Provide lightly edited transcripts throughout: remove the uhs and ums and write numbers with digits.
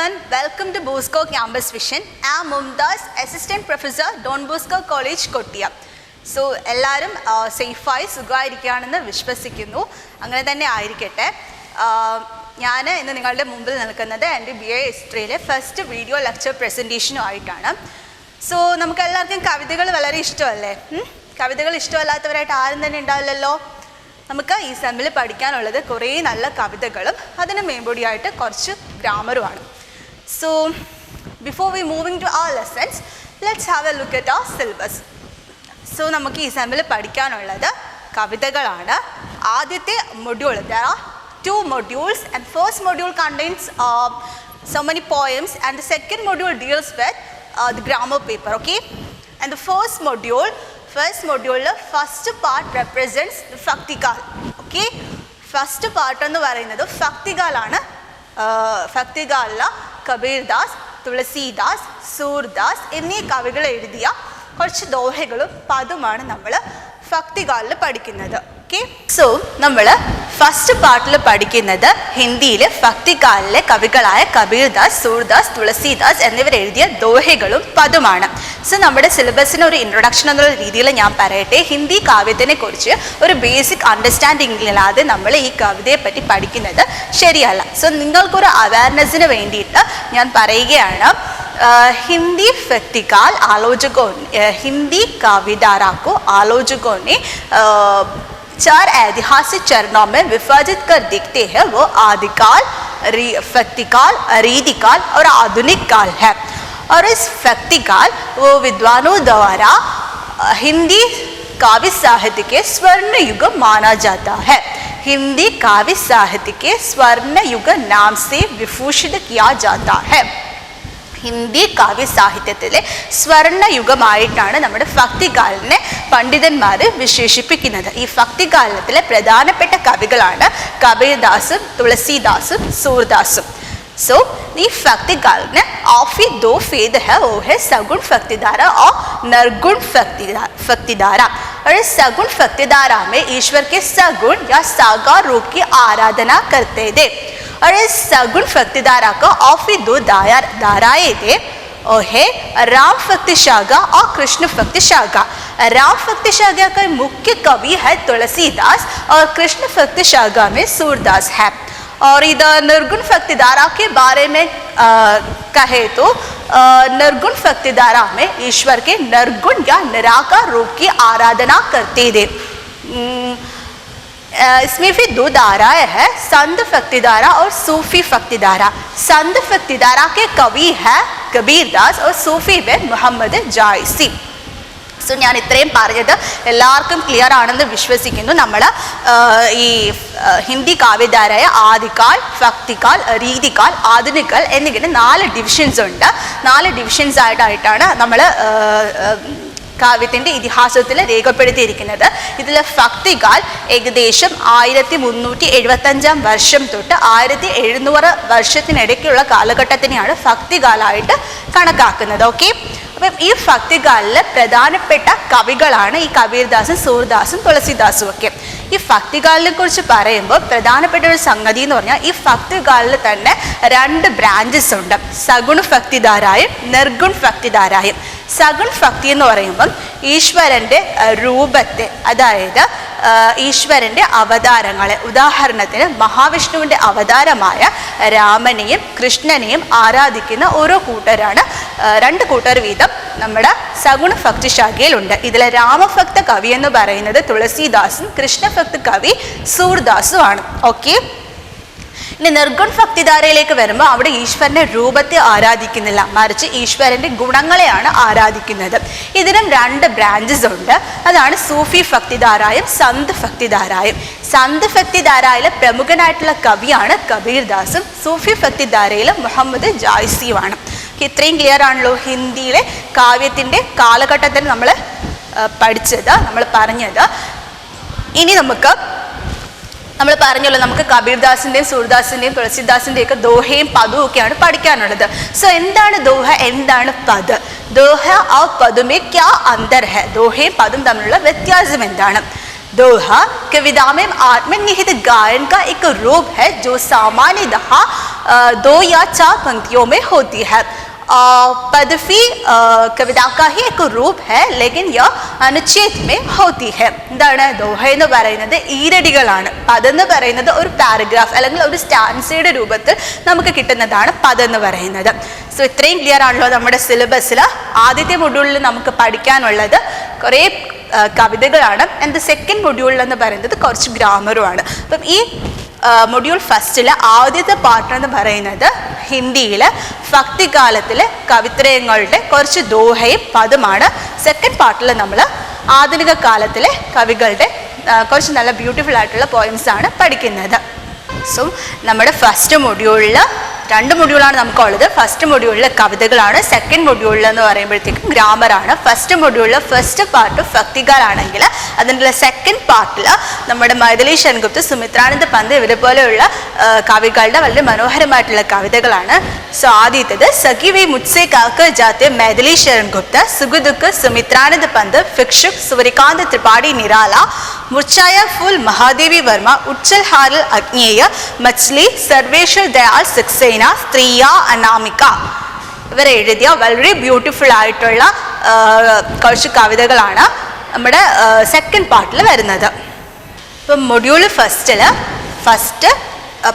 everyone, welcome to Bosco Campus Vision. I am Mumtaz, Assistant Professor, Don Bosco College, Kottayam. So, എല്ലാവരും സേഫായി സുഖമായിരിക്കുകയാണെന്ന് വിശ്വസിക്കുന്നു. അങ്ങനെ തന്നെ ആയിരിക്കട്ടെ. ഞാൻ ഇന്ന് നിങ്ങളുടെ മുമ്പിൽ നിൽക്കുന്നത് എൻ്റെ BA ഹിസ്റ്ററിയിലെ ഫസ്റ്റ് വീഡിയോ ലെക്ചർ പ്രസൻറ്റേഷനുമായിട്ടാണ്. സോ നമുക്ക് എല്ലാവർക്കും കവിതകൾ വളരെ ഇഷ്ടമല്ലേ? കവിതകൾ ഇഷ്ടമല്ലാത്തവരായിട്ട് ആരും തന്നെ ഉണ്ടാവില്ലല്ലോ. നമുക്ക് ഈ സെമ്മിൽ പഠിക്കാനുള്ളത് കുറേ നല്ല കവിതകളും അതിന് മേമ്പൊടിയായിട്ട് കുറച്ച് ഗ്രാമറുമാണ്. So before we moving to our lessons, let's have a look at our syllabus. So നമുക്ക് ഈ സെമ്മിൽ പഠിക്കാനുള്ളത് കവിതകളാണ്. ആദ്യത്തെ module, there are 2 modules and first module contains so many poems and the second module deals with the grammar paper, okay? And the first module first part represents the Faktikal, okay? First part എന്ന് പറയുന്നത് ഫക്തികാലാണ്. ഫക്തികാലിൽ കബീർദാസ്, തുളസീദാസ്, സൂർദാസ് എന്നീ കവികൾ എഴുതിയ കുറച്ച് ദോഹകളും പദമാണ് നമ്മൾ ഫക്തികാലിൽ പഠിക്കുന്നത്. Okay, so നമ്മൾ ഫസ്റ്റ് പാർട്ടിൽ പഠിക്കുന്നത് ഹിന്ദിയിലെ ഭക്തികാലിലെ കവികളായ കബീർദാസ്, സൂർദാസ്, തുളസീദാസ് എന്നിവർ എഴുതിയ ദോഹകളും പദമാണ്. സോ നമ്മുടെ സിലബസിന് ഒരു ഇൻട്രൊഡക്ഷൻ എന്നുള്ള രീതിയിൽ ഞാൻ പറയട്ടെ. ഹിന്ദി കാവ്യത്തിനെ കുറിച്ച് ഒരു ബേസിക് അണ്ടർസ്റ്റാൻഡിങ്ങില്ലാതെ നമ്മൾ ഈ കവിതയെ പറ്റി പഠിക്കുന്നത് ശരിയല്ല. സോ നിങ്ങൾക്കൊരു അവയർനെസ്സിന് വേണ്ടിയിട്ട് ഞാൻ പറയുകയാണ്, हिंदी व्यक्तिकाल आलोचकों हिंदी काव्यधारा को आलोचकों ने 4 ऐतिहासिक चरणों में विभाजित कर देखते हैं. वो आदिकाल, व्यक्तिकाल, रीतिकाल और आधुनिक काल है. और इस व्यक्तिकाल वो विद्वानों द्वारा हिंदी काव्य साहित्य के स्वर्ण युग माना जाता है. हिंदी काव्य साहित्य के स्वर्ण युग नाम से विभूषित किया जाता है. ഹിന്ദി കാവ്യ സാഹിത്യത്തിലെ സ്വർണ്ണയുഗമായിട്ടാണ് നമ്മുടെ ഭക്തികാലിനെ പണ്ഡിതന്മാർ വിശേഷിപ്പിക്കുന്നത്. ഈ ഭക്തികാലത്തിലെ പ്രധാനപ്പെട്ട കവികളാണ് കബീർദാസും തുളസീദാസും സൂർദാസും. सो ये भक्तिकाल में ऑफी 2 फेद है, वो है सगुण भक्तिधारा और निर्गुण भक्तिधारा. और इस सगुण भक्तिधारा में ईश्वर के सगुण या साकार रूप की आराधना करते थे. और इस सगुण भक्तिधारा को ऑफी 2 धाराएं थे, वो है राम भक्ति शाखा और कृष्ण भक्ति शाखा. राम भक्ति शाखा का मुख्य कवि है तुलसीदास और कृष्ण भक्ति शाखा में सूरदास है. और इधर निर्गुण भक्तिधारा के बारे में कहे तो निर्गुण भक्तिधारा में ईश्वर के निर्गुण या निराकार रूप की आराधना करते थे. इसमें भी 2 धाराएं हैं, संत भक्तिधारा और सूफी भक्तिधारा. संत भक्तिधारा के कवि है कबीरदास और सूफी में मोहम्मद जायसी. സോ ഞാൻ ഇത്രയും പറഞ്ഞത് എല്ലാവർക്കും ക്ലിയർ ആണെന്ന് വിശ്വസിക്കുന്നു. നമ്മൾ ഈ ഹിന്ദി കാവ്യധാരയായ ആദികാൽ, ഭക്തികാൽ, രീതികാൽ, ആധുനികാൽ എന്നിങ്ങനെ 4 ഡിവിഷൻസ് ഉണ്ട്. 4 ഡിവിഷൻസ് ആയിട്ടാണ് നമ്മൾ കാവ്യത്തിൻ്റെ ഇതിഹാസത്തിൽ രേഖപ്പെടുത്തിയിരിക്കുന്നത്. ഇതിൽ ഭക്തികാൽ ഏകദേശം 1375 വർഷം തൊട്ട് 1700 വർഷത്തിനിടയ്ക്കുള്ള കാലഘട്ടത്തിനെയാണ് ഭക്തികാലായിട്ട് കണക്കാക്കുന്നത്. ഓക്കെ, അപ്പം ഈ ഭക്തികാലിൽ പ്രധാനപ്പെട്ട കവികളാണ് ഈ കബീർദാസും സൂർദാസും തുളസീദാസും ഒക്കെ. ഈ ഭക്തികാലിനെ കുറിച്ച് പറയുമ്പോൾ പ്രധാനപ്പെട്ട ഒരു സംഗതി എന്ന് പറഞ്ഞാൽ ഈ ഭക്തികാലിൽ തന്നെ 2 ബ്രാഞ്ചസ് ഉണ്ട്, സഗുൺ ഭക്തിധാരായും നിർഗുൺ ഭക്തിധാരായും. സഗുൺ ഭക്തി എന്ന് പറയുമ്പം ഈശ്വരൻ്റെ രൂപത്തെ, അതായത് ഈശ്വരൻ്റെ അവതാരങ്ങളെ, ഉദാഹരണത്തിന് മഹാവിഷ്ണുവിൻ്റെ അവതാരമായ രാമനെയും കൃഷ്ണനെയും ആരാധിക്കുന്ന ഓരോ കൂട്ടരാണ്, 2 കൂട്ടർ വീതം നമ്മുടെ സഗുണ ഭക്തി ശാഖയിലുണ്ട്. ഇതിലെ രാമഭക്ത കവി എന്ന് പറയുന്നത് തുളസീദാസും കൃഷ്ണഭക്ത കവി സൂർദാസും ആണ്. ഓക്കെ, ഇനി നിർഗുൺ ഭക്തിധാരയിലേക്ക് വരുമ്പോൾ അവിടെ ഈശ്വരൻ്റെ രൂപത്തെ ആരാധിക്കുന്നില്ല, മറിച്ച് ഈശ്വരൻ്റെ ഗുണങ്ങളെയാണ് ആരാധിക്കുന്നത്. ഇതിനും 2 ബ്രാഞ്ചസ് ഉണ്ട്, അതാണ് സൂഫി ഭക്തിധാരായും സന്ത് ഭക്തിധാരായും. സന്ത് ഭക്തിധാരയിലെ പ്രമുഖനായിട്ടുള്ള കവിയാണ് കബീർദാസും സൂഫി ഭക്തിധാരയിലെ മുഹമ്മദ് ജായ്സിയുമാണ്. ഇത്രയും ക്ലിയർ ആണല്ലോ ഹിന്ദിയിലെ കാവ്യത്തിൻ്റെ കാലഘട്ടത്തിൽ നമ്മൾ പഠിച്ചത്, നമ്മൾ പറഞ്ഞത്. ഇനി നമ്മൾ പറഞ്ഞല്ലോ, നമുക്ക് കബീർദാസിൻ്റെയും സൂർദാസിൻ്റെയും തുളസീദാസിൻ്റെയും ഒക്കെ ദോഹയും പദവും ഒക്കെയാണ് പഠിക്കാനുള്ളത്. സോ എന്താണ് ദോഹ, എന്താണ് പദ്? ദോഹ ആ പദമേ ക്യാ അന്തർ ഹെ? ദോഹയും പദം തമ്മിലുള്ള വ്യത്യാസം എന്താണ്? दोहा कविता में आत्मनिहित गायन का एक रूप है जो सामान्यतः दो या चार पंक्तियों में होती है। पदवी कविता का ही एक रूप है, लेकिन यह अनुच्छेद में होती है. എന്താണ് ദോഹ എന്ന് പറയുന്നത്? ഈരടികളാണ്. പദം എന്ന് പറയുന്നത് ഒരു പാരഗ്രാഫ് അല്ലെങ്കിൽ ഒരു സ്റ്റാൻസയുടെ രൂപത്തിൽ നമുക്ക് കിട്ടുന്നതാണ് പദം എന്ന് പറയുന്നത്. സോ ഇത്രയും ക്ലിയർ ആണല്ലോ നമ്മുടെ സിലബസിൽ. ആദ്യത്തെ മൊഡ്യൂളിൽ നമുക്ക് പഠിക്കാനുള്ളത് കുറേ കവിതകളാണ്. ആൻഡ് ദ സെക്കൻഡ് മൊഡ്യൂളിൽ എന്ന് പറയുന്നത് കുറച്ച് ഗ്രാമറുമാണ്. അപ്പം ഈ മൊഡ്യൂൾ ഫസ്റ്റിലെ ആദ്യത്തെ പാർട്ട് എന്ന് പറയുന്നത് ഹിന്ദിയിൽ ഭക്തികാലത്തിലെ കവിത്രയങ്ങളുടെ കുറച്ച് ദോഹയും പദമാണ്. സെക്കൻഡ് പാർട്ടിൽ നമ്മൾ ആധുനിക കാലത്തിലെ കവികളുടെ കുറച്ച് നല്ല ബ്യൂട്ടിഫുൾ ആയിട്ടുള്ള പോയിംസ് ആണ് പഠിക്കുന്നത്. സോ നമ്മുടെ ഫസ്റ്റ് മൊഡ്യൂളിൽ 2 മൊഡ്യൂളാണ് നമുക്കുള്ളത്. ഫസ്റ്റ് മൊഡ്യൂളിൽ കവിതകളാണ്, സെക്കൻഡ് മൊഡ്യൂളിൽ എന്ന് പറയുമ്പോഴത്തേക്കും ഗ്രാമറാണ്. ഫസ്റ്റ് മൊഡ്യൂളിൽ ഫസ്റ്റ് പാർട്ട് ഭക്തികാലാണെങ്കിൽ അതിൻ്റെ സെക്കൻഡ് പാർട്ടിൽ നമ്മുടെ മൈഥിലി ശരൺഗുപ്ത, സുമിത്രാനന്ദ പന്ത് ഇവരെ പോലെയുള്ള കവികളുടെ വളരെ മനോഹരമായിട്ടുള്ള കവിതകളാണ്. സോ ആദ്യത്തേത് സഖി വി മുത്സെ കാക്ക ജാത്തെ മൈഥിലി ശരൺഗുപ്ത, സുഖദുഃഖ സുമിത്രാനന്ദ പന്ത്, ഭിക്ഷുക് സൂര്യകാന്ത് ത്രിപാഠി നിരാല, മുർച്ചായ ഫുൽ മഹാദേവി വർമ്മ, ഉജ്ജൽ ഹാരൽ അഗ്നേയ, മച്ലി സർവേശ്വർ ദയാൽ സക്സേന, സ്ത്രീയ അനാമിക ഇവർ എഴുതിയ വളരെ ബ്യൂട്ടിഫുൾ ആയിട്ടുള്ള കുറച്ച് കവിതകളാണ് നമ്മുടെ സെക്കൻഡ് പാർട്ടിൽ വരുന്നത്. ഇപ്പം മൊഡ്യൂൾ ഫസ്റ്റ്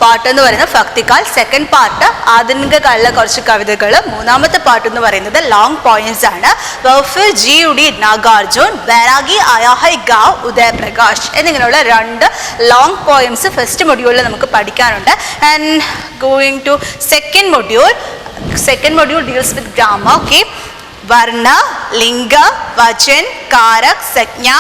പാർട്ട് എന്ന് പറയുന്നത് ഭക്തികാൽ, സെക്കൻഡ് പാർട്ട് ആധുനിക കാലിലെ കുറച്ച് കവിതകൾ, മൂന്നാമത്തെ പാർട്ട് എന്ന് പറയുന്നത് ലോങ് പോയിംസ് ആണ്. ജി ഉഡി നാഗാർജുൻ, ബൈരാഗി ആയാ ഹൈ ഗാവ് ഉദയപ്രകാശ് എന്നിങ്ങനെയുള്ള 2 ലോങ് പോയിംസ് ഫസ്റ്റ് മൊഡ്യൂളിൽ നമുക്ക് പഠിക്കാനുണ്ട്. And going to second module deals with grammar. Okay, വർണ്ണ, ലിംഗ, വചൻ, കാരക്, സംജ്ഞ,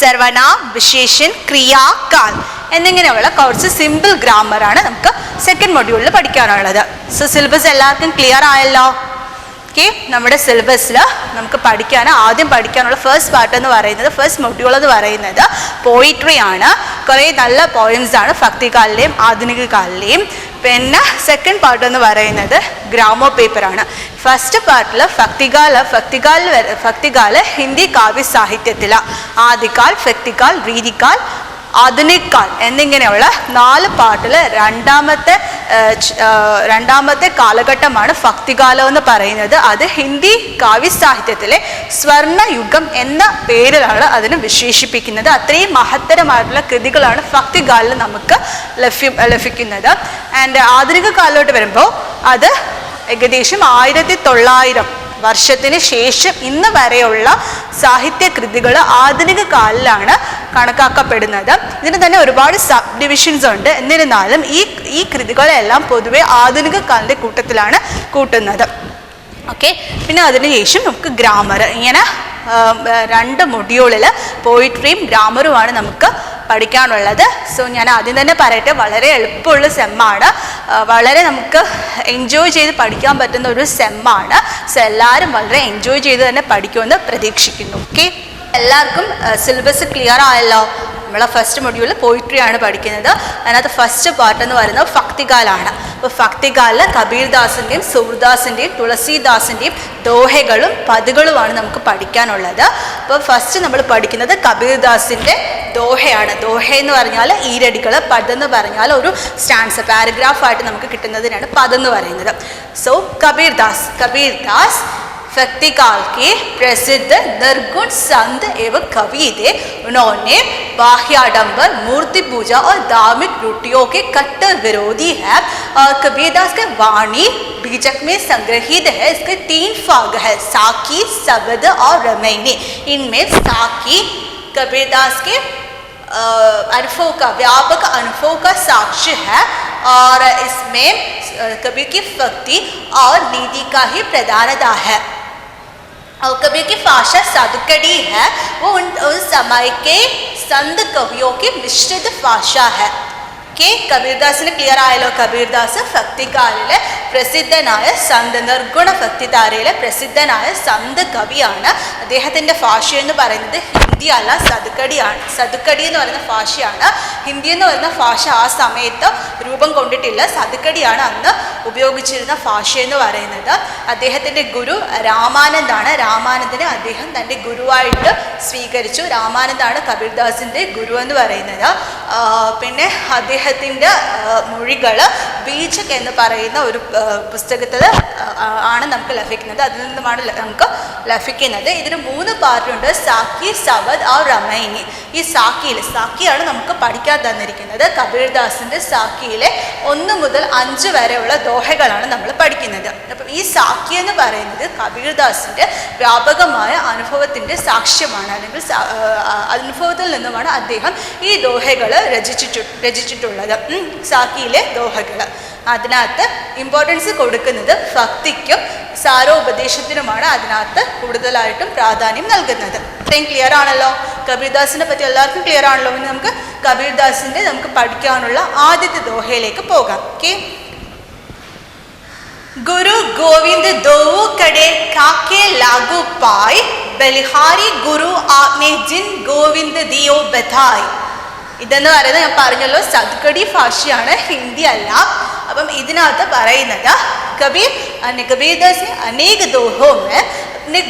സർവനാം, വിശേഷൻ, ക്രിയ, കാൽ എന്നിങ്ങനെയുള്ള കുറച്ച് സിമ്പിൾ ഗ്രാമറാണ് നമുക്ക് സെക്കൻഡ് മൊഡ്യൂളിൽ പഠിക്കാനുള്ളത്. സോ സിലബസ് എല്ലാവർക്കും ക്ലിയർ ആയല്ലോ? ഓക്കെ, നമ്മുടെ സിലബസിൽ നമുക്ക് ആദ്യം പഠിക്കാനുള്ള ഫസ്റ്റ് പാർട്ട് എന്ന് പറയുന്നത്, ഫസ്റ്റ് മൊഡ്യൂൾ എന്ന് പറയുന്നത് പോയിട്രി ആണ്. കുറേ നല്ല പോയിംസ് ആണ് ഭക്തികാലിലെയും ആധുനിക കാലിലെയും. പിന്നെ സെക്കൻഡ് പാർട്ട് എന്ന് പറയുന്നത് ഗ്രാമോ പേപ്പറാണ്. ഫസ്റ്റ് പാർട്ടിൽ ഭക്തികാല് ഹിന്ദി കാവ്യ സാഹിത്യത്തിൽ ആദികാൽ, ഭക്തികാൽ, രീതികാൽ, ആധുനിക കാൽ എന്നിങ്ങനെയുള്ള 4 പാർട്ടിൽ രണ്ടാമത്തെ കാലഘട്ടമാണ് ഭക്തികാലം എന്ന് പറയുന്നത്. അത് ഹിന്ദി കാവ്യ സാഹിത്യത്തിലെ സ്വർണ്ണയുഗം എന്ന പേരിലാണ് അതിനെ വിശേഷിപ്പിക്കുന്നത്. അത്രയും മഹത്തരമായിട്ടുള്ള കൃതികളാണ് ഭക്തികാലിൽ നമുക്ക് ലഭിക്കുന്നത്. ആൻഡ് ആധുനിക കാലിലോട്ട് വരുമ്പോൾ അത് ഏകദേശം 1900 വർഷത്തിന് ശേഷം ഇന്ന് വരെയുള്ള സാഹിത്യകൃതികൾ ആധുനിക കാലിലാണ് കണക്കാക്കപ്പെടുന്നത്. ഇതിന് തന്നെ ഒരുപാട് സബ് ഡിവിഷൻസ് ഉണ്ട്. എന്നിരുന്നാലും ഈ കൃതികളെല്ലാം പൊതുവെ ആധുനിക കാലിൻ്റെ കൂട്ടത്തിലാണ് കൂട്ടുന്നത്. ഓക്കെ, പിന്നെ അതിനുശേഷം നമുക്ക് ഗ്രാമർ. ഇങ്ങനെ 2 മൊഡ്യൂളിൽ പോയിട്രിയും ഗ്രാമറുമാണ് നമുക്ക് പഠിക്കാനുള്ളത്. സോ ഞാൻ ആദ്യം തന്നെ പറയട്ടെ, വളരെ എളുപ്പമുള്ള സെമ്മാണ്, വളരെ നമുക്ക് എൻജോയ് ചെയ്ത് പഠിക്കാൻ പറ്റുന്ന ഒരു സെമ്മാണ്. സോ എല്ലാവരും വളരെ എൻജോയ് ചെയ്ത് തന്നെ പഠിക്കുമെന്ന് പ്രതീക്ഷിക്കുന്നു. ഓക്കെ, എല്ലാവർക്കും സിലബസ് ക്ലിയർ ആയല്ലോ? നമ്മളെ ഫസ്റ്റ് മൊഡ്യൂളിൽ പോയിട്രിയാണ് പഠിക്കുന്നത്. അതിനകത്ത് ഫസ്റ്റ് പാർട്ട് എന്ന് പറയുന്നത് ഭക്തികാലാണ്. അപ്പോൾ ഭക്തികാലിൽ കബീർദാസിൻ്റെയും സൂർദാസിൻ്റെയും തുളസീദാസിൻ്റെയും ദോഹകളും പദങ്ങളുമാണ് നമുക്ക് പഠിക്കാനുള്ളത്. അപ്പോൾ ഫസ്റ്റ് നമ്മൾ പഠിക്കുന്നത് കബീർദാസിൻ്റെ ദോഹയാണ്. ദോഹ എന്ന് പറഞ്ഞാൽ ഈരടികൾ, പദം എന്ന് പറഞ്ഞാൽ ഒരു സ്റ്റാൻസ പാരഗ്രാഫായിട്ട് നമുക്ക് കിട്ടുന്നതിനാണ് പദം എന്ന് പറയുന്നത്. സോ കബീർദാസ് भक्तिकाल के प्रसिद्ध निर्गुण संत एवं कवि थे. उन्होंने बाह्याडंबर, मूर्ति पूजा और धार्मिक रूढ़ियों के कट्टर विरोधी है. और कबीरदास के वाणी बीजक में संग्रहित है. इसके 3 भाग है, साकी, सगद और रमैनी. इनमें साकी कबीरदास के अनुभव का, व्यापक अनुभव का साक्ष्य है. और इसमें कबीर की भक्ति और नीति का ही प्रधानता है. और कबीर की भाषा साधुकड़ी है, वो उस समय के संत कवियों की मिश्रित भाषा है. के കബീർദാസിന് ക്ലിയർ ആയല്ലോ? കബീർദാസ് ഭക്തികാലിലെ പ്രസിദ്ധനായ സന്ത്, നിർഗുണ ഭക്തിധാരയിലെ പ്രസിദ്ധനായ സന്ത് കവിയാണ്. അദ്ദേഹത്തിൻ്റെ ഭാഷ എന്ന് പറയുന്നത് ഹിന്ദി അല്ല, സതുക്കടിയാണ്. സതുക്കടി എന്ന് പറയുന്ന ഭാഷയാണ്. ഹിന്ദി എന്ന് പറയുന്ന ഭാഷ ആ സമയത്ത് രൂപം കൊണ്ടിട്ടില്ല. സതുക്കടിയാണ് അന്ന് ഉപയോഗിച്ചിരുന്ന ഭാഷ എന്ന് പറയുന്നത്. അദ്ദേഹത്തിൻ്റെ ഗുരു രാമാനന്ദാണ്. രാമാനന്ദനെ അദ്ദേഹം തൻ്റെ ഗുരുവായിട്ട് സ്വീകരിച്ചു. രാമാനന്ദാണ് കബീർദാസിൻ്റെ ഗുരു എന്ന് പറയുന്നത്. പിന്നെ അദ്ദേഹത്തിൻ്റെ മൊഴികൾ ബീജക് എന്ന് പറയുന്ന ഒരു പുസ്തകത്തിൽ ആണ് നമുക്ക് ലഭിക്കുന്നത്. അതിൽ നിന്നുമാണ് നമുക്ക് ലഭിക്കുന്നത്. ഇതിന് 3 പാർട്ടുണ്ട്: സാക്കി, സവദ് और रमैनी. ഈ സാക്കിയാണ് നമുക്ക് പഠിക്കാൻ തന്നിരിക്കുന്നത്. കബീർദാസിൻ്റെ സാക്കിയിലെ 1 മുതൽ 5 വരെയുള്ള ദോഹകളാണ് നമ്മൾ പഠിക്കുന്നത്. അപ്പം ഈ സാക്കി എന്ന് പറയുന്നത് കബീർദാസിൻ്റെ വ്യാപകമായ അനുഭവത്തിൻ്റെ സാക്ഷ്യമാണ്, അല്ലെങ്കിൽ അനുഭവത്തിൽ നിന്നുമാണ് അദ്ദേഹം ഈ ദോഹകൾ രചിച്ചിട്ടുള്ളത്. സാക്കിയിലെ ദോഹകൾ അതിനകത്ത് ഇമ്പോർട്ടൻസ് കൊടുക്കുന്നത് ഭക്തിക്കും സാരോപദേശത്തിനുമാണ് അതിനകത്ത് കൂടുതലായിട്ടും പ്രാധാന്യം നൽകുന്നത്. ഇത്രയും ക്ലിയർ ആണല്ലോ? കബീർദാസിനെ പറ്റി എല്ലാവർക്കും ക്ലിയർ ആണല്ലോ? ഇനി നമുക്ക് കബീർദാസിൻ്റെ നമുക്ക് പഠിക്കാനുള്ള ആദ്യത്തെ ദോഹയിലേക്ക് പോകാം. ഓക്കെ. गुरु गोविंद दोऊ कड़े काके लागू पाए, बलिहारी गुरु आपने जिन गोविंद दियो बधाई. ഇതെന്ന് പറയുന്നത് ഞാൻ പറഞ്ഞല്ലോ സതുക്കടി ഭാഷയാണ്, ഹിന്ദി അല്ല. അപ്പം ഇതിനകത്ത് പറയുന്നത് कबीरदास ने अनेक दोहों में अपने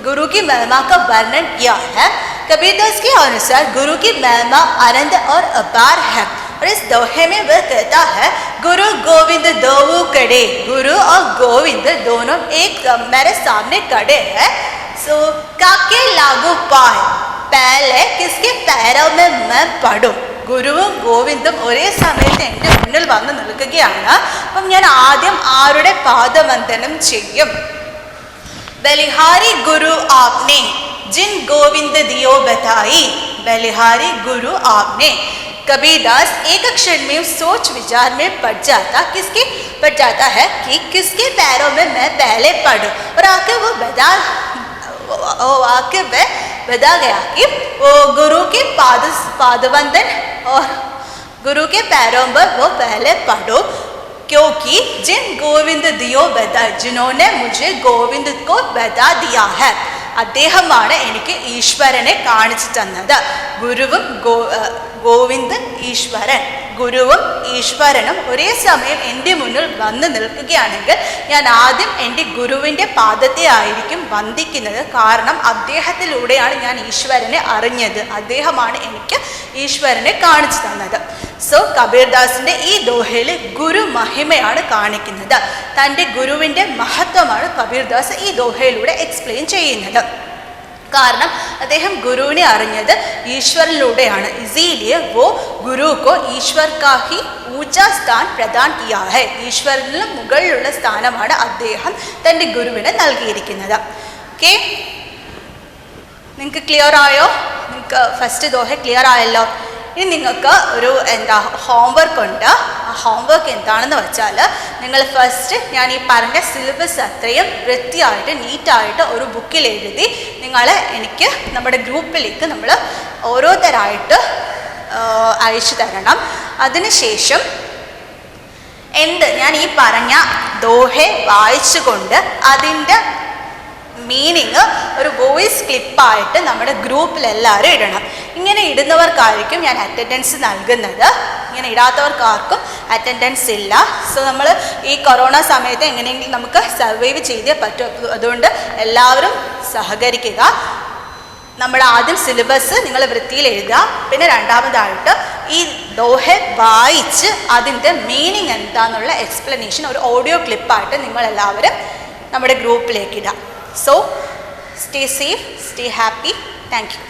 गुरु की महिमा का वर्णन किया है. कबीरदास के अनुसार गुरु की महिमा अनंत और अपार है. और इस दोहे में वह कहता है, गुरु गोविंद दोऊ कड़े. गुरु और गोविंद दोनों एक मेरे सामने खड़े हैं. सो काके लागू पाए, पहले किसके पैरों में मैं पड़ूं. ഗുരുവും ഗോവിന്ദും ഒരേ സമയത്ത് എൻ്റെ മുന്നിൽ വന്ന് നിൽക്കുകയാണ്. അപ്പം ഞാൻ ആദ്യം ആരുടെ പാദവന്ദനം ചെയ്യും? ബലിഹാരി ഗുരു ആപ്നെ जिन गोविंद दियो बधाई. बलिहारी गुरु आपने. कबीरदास एक क्षण में सोच विचार में पड़ जाता है कि किसके पैरों में मैं पहले पड़ूं. और आके वो बता गया कि वो गुरु के पादवंदन और गुरु के पैरों पर वो पहले पढ़ो, क्योंकि जिन गोविंद दियो बता, जिन्होंने मुझे गोविंद को बता दिया है. അദ്ദേഹമാണ് എനിക്ക് ഈശ്വരനെ കാണിച്ചു തന്നത്. ഗുരുവും ഗോവിന്ദൻ ഈശ്വരൻ, ഗുരുവും ഈശ്വരനും ഒരേ സമയം എൻ്റെ മുന്നിൽ വന്ന് നിൽക്കുകയാണെങ്കിൽ ഞാൻ ആദ്യം എൻ്റെ ഗുരുവിൻ്റെ പാദത്തെ ആയിരിക്കും വന്ദിക്കുന്നത്. കാരണം അദ്ദേഹത്തിലൂടെയാണ് ഞാൻ ഈശ്വരനെ അറിഞ്ഞത്. അദ്ദേഹമാണ് എനിക്ക് ഈശ്വരനെ കാണിച്ചു തന്നത്. സോ കബീർദാസിൻ്റെ ഈ ദോഹയിൽ ഗുരു മഹിമയാണ് കാണിക്കുന്നത്. തൻ്റെ ഗുരുവിൻ്റെ മഹത്വമാണ് കബീർദാസ് ഈ ദോഹയിലൂടെ എക്സ്പ്ലെയിൻ ചെയ്യുന്നത്. കാരണം അദ്ദേഹം ഗുരുവിനെ അറിഞ്ഞത് ഈശ്വരനിലൂടെയാണ്. ഇസീലിയെ വോ ഗുരു കോ ഈശ്വർ കാ ഹി ഊച്ചാ സ്ഥാൻ പ്രദാൻ കിയാ ഹൈ. ഈശ്വരനിലും മുകളിലുള്ള സ്ഥാനമാണ് അദ്ദേഹം തൻ്റെ ഗുരുവിന് നൽകിയിരിക്കുന്നത്. ഓക്കെ, നിങ്ങൾക്ക് ക്ലിയർ ആയോ? നിങ്ങൾക്ക് ഫസ്റ്റ് ദോഹ ക്ലിയർ ആയല്ലോ? ഇനി നിങ്ങൾക്ക് ഒരു ഹോംവർക്ക് ഉണ്ട്. ആ ഹോംവർക്ക് എന്താണെന്ന് വെച്ചാൽ, നിങ്ങൾ ഫസ്റ്റ് ഞാൻ ഈ പറഞ്ഞ സിലബസ് അത്രയും വൃത്തിയായിട്ട് നീറ്റായിട്ട് ഒരു ബുക്കിൽ എഴുതി എനിക്ക് നമ്മുടെ ഗ്രൂപ്പിലേക്ക് നമ്മൾ ഓരോരുത്തരായിട്ട് അയച്ചു തരണം. അതിനുശേഷം ഞാൻ ഈ പറഞ്ഞ ദോഹെ വായിച്ചുകൊണ്ട് അതിൻ്റെ മീനിങ് ഒരു വോയിസ് ക്ലിപ്പായിട്ട് നമ്മുടെ ഗ്രൂപ്പിൽ എല്ലാവരും ഇടണം. ഇങ്ങനെ ഇടുന്നവർക്കായിരിക്കും ഞാൻ അറ്റൻഡൻസ് നൽകുന്നത്. ഇങ്ങനെ ഇടാത്തവർക്കാർക്കും അറ്റൻഡൻസ് ഇല്ല. സോ നമ്മൾ ഈ കൊറോണ സമയത്ത് എങ്ങനെയെങ്കിലും നമുക്ക് സർവൈവ് ചെയ്തേ പറ്റൂ. അതുകൊണ്ട് എല്ലാവരും സഹകരിക്കുക. നമ്മൾ ആദ്യം സിലബസ് നിങ്ങൾ വൃത്തിയിൽ എഴുതുക. പിന്നെ രണ്ടാമതായിട്ട് ഈ ദോഹ വായിച്ച് അതിൻ്റെ മീനിങ് എന്താണെന്നുള്ള എക്സ്പ്ലനേഷൻ ഒരു ഓഡിയോ ക്ലിപ്പായിട്ട് നിങ്ങളെല്ലാവരും നമ്മുടെ ഗ്രൂപ്പിലേക്ക് ഇടുക. So, stay safe, stay happy. Thank you.